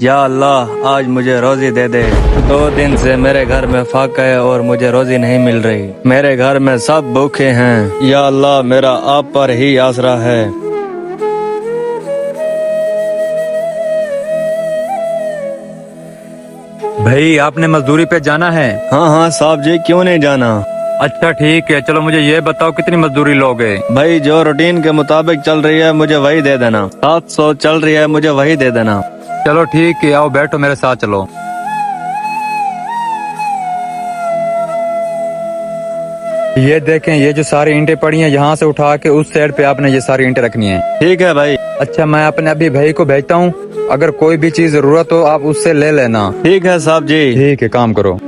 या अल्लाह आज मुझे रोजी दे दे। 2 दिन से मेरे घर में फाका है और मुझे रोजी नहीं मिल रही। मेरे घर में सब भूखे हैं। या अल्लाह मेरा आप पर ही आसरा है। भाई आपने मजदूरी पे जाना है? हाँ हाँ साहब जी, क्यों नहीं जाना। अच्छा ठीक है, चलो मुझे ये बताओ कितनी मजदूरी लोगे? भाई जो रूटीन के मुताबिक चल रही है मुझे वही दे देना। 700 चल रही है, मुझे वही दे देना। चलो ठीक है, आओ बैठो मेरे साथ चलो। ये देखें, ये जो सारी ईंटें पड़ी हैं यहाँ से उठा के उस साइड पे आपने ये सारी ईंटें रखनी है। ठीक है भाई। अच्छा मैं अपने अभी भाई को भेजता हूँ, अगर कोई भी चीज जरूरत हो आप उससे ले लेना। ठीक है साहब जी। ठीक है, काम करो।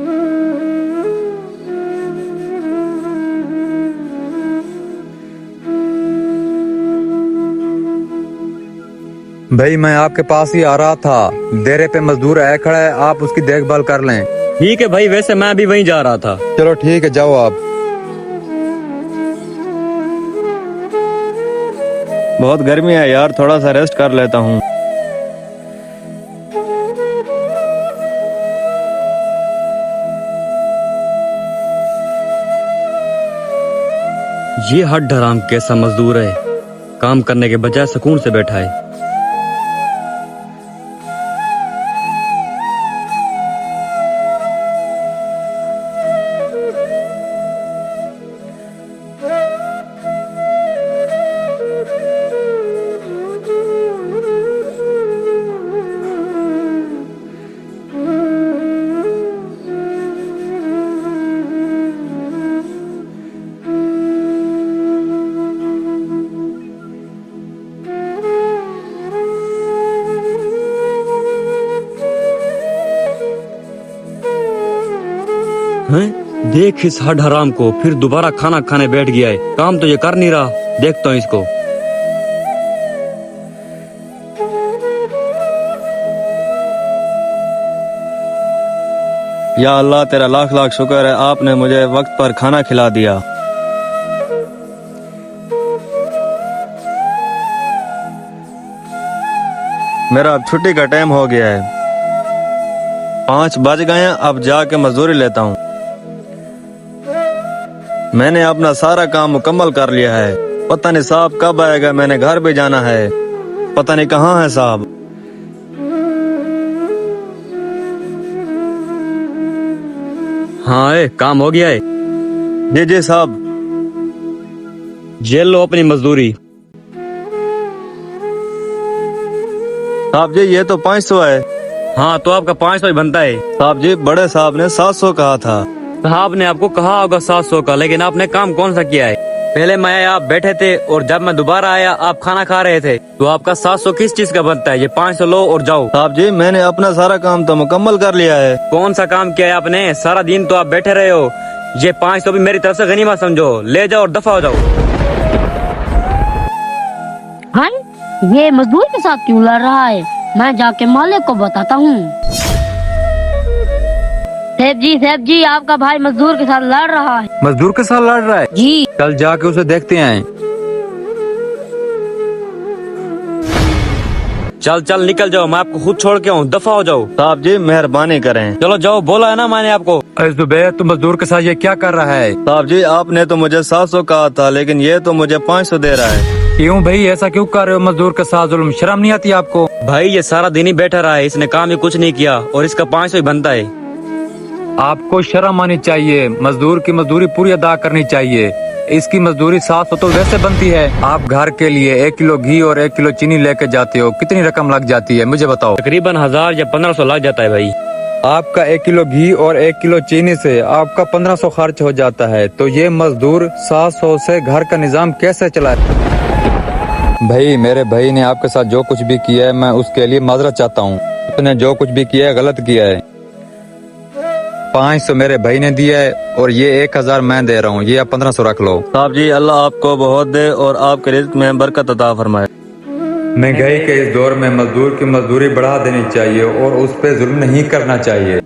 भाई मैं आपके पास ही आ रहा था, डेरे पे मजदूर आया खड़ा है, आप उसकी देखभाल कर लें। ठीक है भाई, वैसे मैं भी वहीं जा रहा था। चलो ठीक है, जाओ आप। बहुत गर्मी है यार, थोड़ा सा रेस्ट कर लेता हूँ। ये हट हराम कैसा मजदूर है, काम करने के बजाय सुकून से बैठा है। हैं? देख इस हड हराम को, फिर दोबारा खाना खाने बैठ गया है। काम तो ये कर नहीं रहा, देखता हूँ इसको। या अल्लाह तेरा लाख लाख शुक्र है, आपने मुझे वक्त पर खाना खिला दिया। मेरा अब छुट्टी का टाइम हो गया है, 5 बज गए हैं। अब जाके मजदूरी लेता हूँ। मैंने अपना सारा काम मुकम्मल कर लिया है। पता नहीं साहब कब आएगा, मैंने घर भी जाना है, पता नहीं कहाँ है साहब। हाँ काम हो गया है। जी जी साहब। जेल लो अपनी मजदूरी। साहब जी ये तो 500 है। हाँ तो आपका 500 ही बनता है। साहब जी बड़े साहब ने 700 कहा था। साहब ने आपको कहा होगा 700 का, लेकिन आपने काम कौन सा किया है? पहले मैं आया आप बैठे थे, और जब मैं दोबारा आया आप खाना खा रहे थे। तो आपका 700 किस चीज का बनता है? ये 500 लो और जाओ। साहब जी मैंने अपना सारा काम तो मुकम्मल कर लिया है। कौन सा काम किया है आपने? सारा दिन तो आप बैठे रहे हो। ये 500 भी मेरी तरफ से गनीमत समझो, ले जाओ और दफा हो जाओ। हाँ, ये मजदूर के साथ क्यों लड़ रहा है? मैं जाके मालिक को बताता हूँ। सेठ जी आपका भाई मजदूर के साथ लड़ रहा है। मजदूर के साथ लड़ रहा है? जी। चल जाके उसे देखते हैं। चल चल निकल जाओ, मैं आपको खुद छोड़ के हूँ, दफा हो जाओ। साहब जी मेहरबानी करें। चलो जाओ, बोला है ना मैंने आपको। अरे जुबैर, तू मजदूर के साथ ये क्या कर रहा है? साहब जी आपने तो मुझे 700 कहा था, लेकिन ये तो मुझे 500 दे रहा है। क्यों भाई, ऐसा क्यों कर रहे हो? मजदूर के साथ जुल्म, शर्म नहीं आती आपको? भाई ये सारा दिन ही बैठा रहा है, इसने काम ही कुछ नहीं किया, और इसका 500 ही बनता है। आपको शर्म आनी चाहिए, मजदूर की मजदूरी पूरी अदा करनी चाहिए। इसकी मजदूरी 700 तो वैसे बनती है। आप घर के लिए 1 किलो घी और 1 किलो चीनी लेके जाते हो, कितनी रकम लग जाती है मुझे बताओ? तकरीबन 1000 या 1500 लग जाता है भाई। आपका 1 किलो घी और 1 किलो चीनी से आपका 1500 खर्च हो जाता है, तो ये मजदूर 700 से घर का निजाम कैसे चलाए? भाई मेरे भाई ने आपके साथ जो कुछ भी किया है, मैं उसके लिए माजरत चाहता हूँ। उसने जो कुछ भी किया है गलत किया है। 500 मेरे भाई ने दिया है और ये 1000 मैं दे रहा हूँ, ये आप 1500 रख लो। साहब जी अल्लाह आपको बहुत दे और आपके रिज़्क़ में बरकत अता फरमाए। महंगाई के इस दौर में मजदूर की मजदूरी बढ़ा देनी चाहिए और उस पर जुल्म नहीं करना चाहिए।